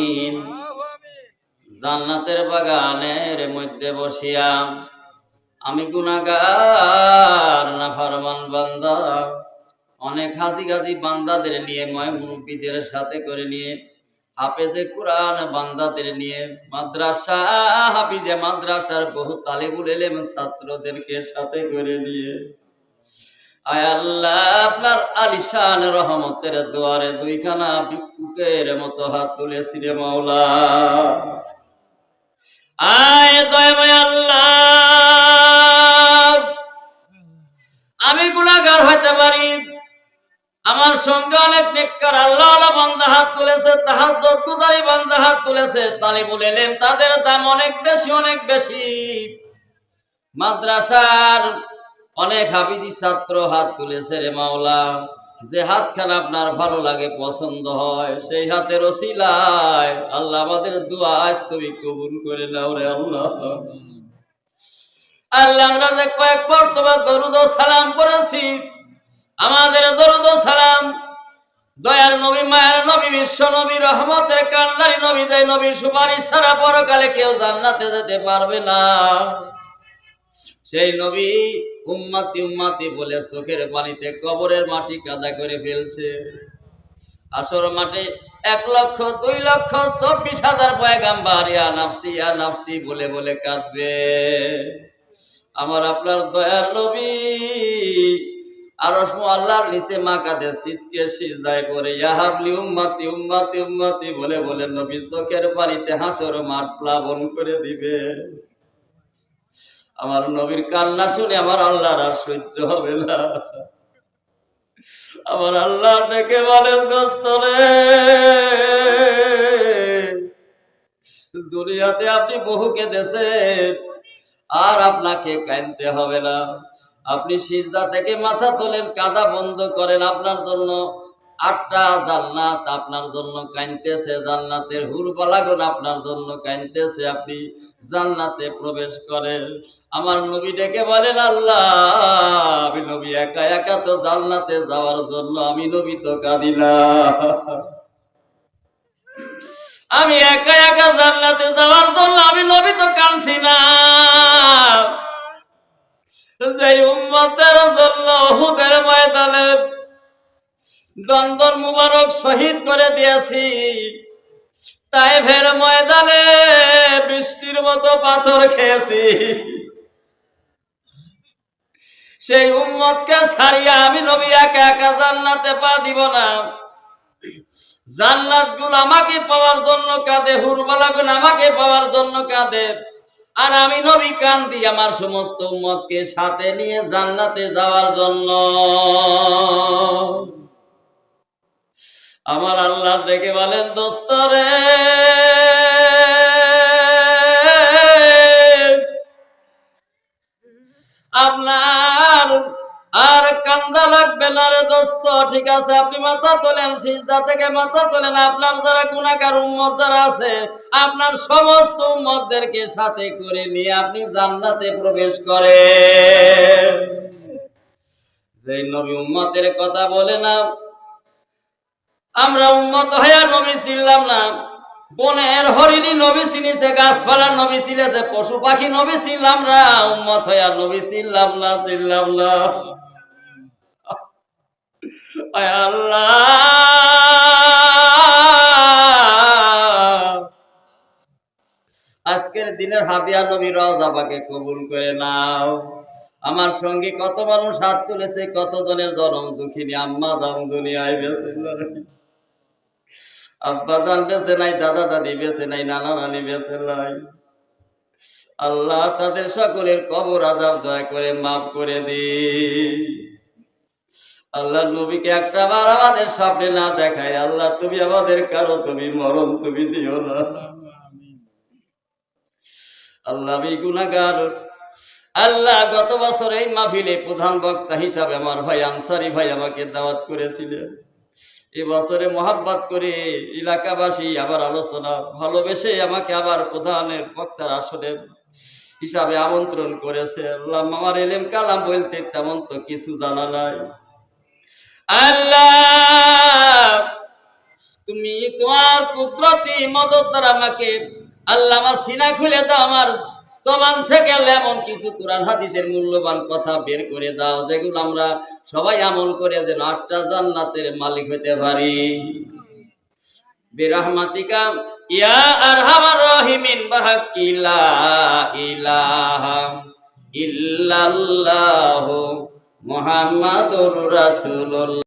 আমিন। জান্নাতের বাগানের মধ্যে বসিয়া আমি গুনাহগার নাফরমান বান্দা অনেক হাজি গাজি বান্দাদের নিয়ে ময় মুরব্বীদের সাথে করে নিয়ে হাফেজে কুরআন বান্দাদের নিয়ে মাদ্রাসা হাফিজে মাদ্রাসার বহু তালিবুল ইলম ছাত্রদেরকে সাথে করে নিয়ে আয় আল্লাহ আপনার আলিশান রহমতের দুয়ারে দুইখানা ভিক্ষুকের মতো হাত তুলেছি রে মাওলা। আয় দয়াময় আল্লাহ, আমি গুনাহগার হইতে পারি, আমার সঙ্গে অনেক নেককার আল্লাহওয়ালা বান্দা হাত তুলেছে, তাহাজ্জুদ গুজারি বান্দা হাত তুলেছে, তালিবুল ইলম তাদের দাম অনেক বেশি অনেক বেশি। মাদ্রাসার অনেক হাফিজি ছাত্র হাত তুলেছে রে মাওলা। যে হাতখানা আপনার ভালো লাগে পছন্দ হয় সেই হাতের ওসিলায় আল্লাহ আমাদের দোয়া আজ তুমি কবুল করে নাও রে আল্লাহ। আল্লাহ আমরা যে কয়েক মর্তবা দরুদ ও সালাম করেছি, আমাদের দরুদ ও সালাম দয়ার নবী মায়ের নবী বিশ্ব নবী রহমতের কান্ডারি নবী, যে নবীর সুপারিশ ছাড়া পরকালে কেউ জান্নাতে যেতে পারবে না, সেই নবী উম্মতি উম্মতি বলে চোখের পানিতে কবরের মাটি কাদা করে ফেলছে। আসর মাঠে 1,02,24,000 পয়গাম্বার ইয়া নাফসি বলে বলে কাঁদবে। আমার আপনার দয়ার নবী আরশ আল্লাহর নিচে মা কাঁদে সিদকে সিজদায় পড়ে ইয়া হাবলি উম্মতি উম্মতি উম্মতি বলে বলে নবী চোখের পানিতে হাসর মাঠ প্লাবন করে দিবে। আমার নবীর কান্না শুনে আমার আল্লাহর আর সহ্য হবে না। আমার আল্লাহ ডেকে বলেন, দোস্ত রে, দুনিয়াতে আপনি বহু কেঁদেছেন, আর আপনাকে কাঁদতে হবে না। আপনি সিজদা থেকে মাথা তোলেন, কাঁদা বন্ধ করেন। আপনার জন্য 8টা জান্নাত আপনার জন্য কাঁদতেছে, জান্নাতের হুরবালাগুন আপনার জন্য কাঁদতেছে। আপনি জান্নাতে প্রবেশ করেন। আমার নবী ডেকে বলেন, আল্লাহ আমি নবী একা একা তো জান্নাতে যাওয়ার জন্য আমি নবী তো কাঁদি না, আমি একা একা জান্নাতে যাওয়ার জন্য আমি নবী তো কাঁদছি না। যেই উম্মতের জন্য উহুদের ময়দানে দন্দন মুবারক শহীদ করে দিয়েছি, তায়েফের ময়দানে বৃষ্টির মতো পাথর খেয়েছি, সেই উম্মতকে ছাড়িয়া আমি নবী একা একা জান্নাতে পা দিব না। জান্নাত গুলো আমাকে পাওয়ার জন্য কাঁদে, হুরবালাগুন আমাকে পাওয়ার জন্য কাঁদে, আর আমি নবী কান্দি আমার সমস্ত উম্মতকে সাথে নিয়ে জান্নাতে যাওয়ার জন্য। আমার আল্লাহ ডেকে বলেন, দোস্ত রে, আপনার আর কান্দা লাগবে না রে দোস্ত। ঠিক আছে, আপনি মাথা তোলেন, সিজদা থেকে মাথা তোলেন। আপনার যারা গুনাহগার উম্মত যারা আছে, আপনার সমস্ত উম্মতদেরকে সাথে করে নিয়ে আপনি জান্নাতে প্রবেশ করেন। যে নবী উম্মতের কথা বলে না, আমরা উম্মত হইয়া নবী চিনলাম না। বনের হরিণী নবী চিনিছে, গাছপালার নবী চিনেছে, পশু পাখি নবী চিনলাম না, উম্মত হইয়া নবী চিনলাম না। আল্লাহ আজকের দিনের হাদিয়া নবী রওজা পাকে কবুল করে নাও। আমার সঙ্গে কত মানুষ হাত তুলেছে, কতজনের জনম দুঃখিনী আম্মা জান দুনিয়ায় বেঁচে নাই, আব্বা জান বেঁচে নাই, দাদা দাদি বেঁচে নাই, নানা নানি বেঁচে নাই। আল্লাহ তাদের সকলের কবর আযাব দয়া করে মাফ করে দি। আল্লাহ নবীকে একটা বার আমাদের সামনে না দেখায় আল্লাহ তুমি আমাদের কারো তুমি মরণ তুমি দিও না। আল্লাহ আমি গুনাহগার। আল্লাহ গত বছর এই মাহফিলে প্রধান বক্তা হিসাবে আমার ভাই আনসারি ভাই আমাকে দাওয়াত করেছিলেন। এবছরে মোহাব্বত করে এলাকাবাসী আবার আলোচনা ভালোবেসে আমাকে আবার প্রধানের বক্তার আসনে হিসাবে আমন্ত্রণ করেছে। আল্লাহ আমার এলেম কালাম বলতে তেমন তো কিছু জানা নাই। আল্লাহ তুমি তোমার কুদরতি মদত দ্বারা আমাকে আল্লাহ আমার সিনা খুলে দাও, আমার জবান থেকে এমন কিছু কোরআন হাদিসের মূল্যবান কথা বের করে দাও যেগুলো আমরা সবাই আমল করে যেন 8টা জান্নাতের মালিক হতে পারি। বিরহমাতিকা ইয়া আরহামার রাহিমিন বাহাক্কি লা ইলাহা ইল্লাল্লাহু মুহাম্মাদুর রাসূলুল্লাহ।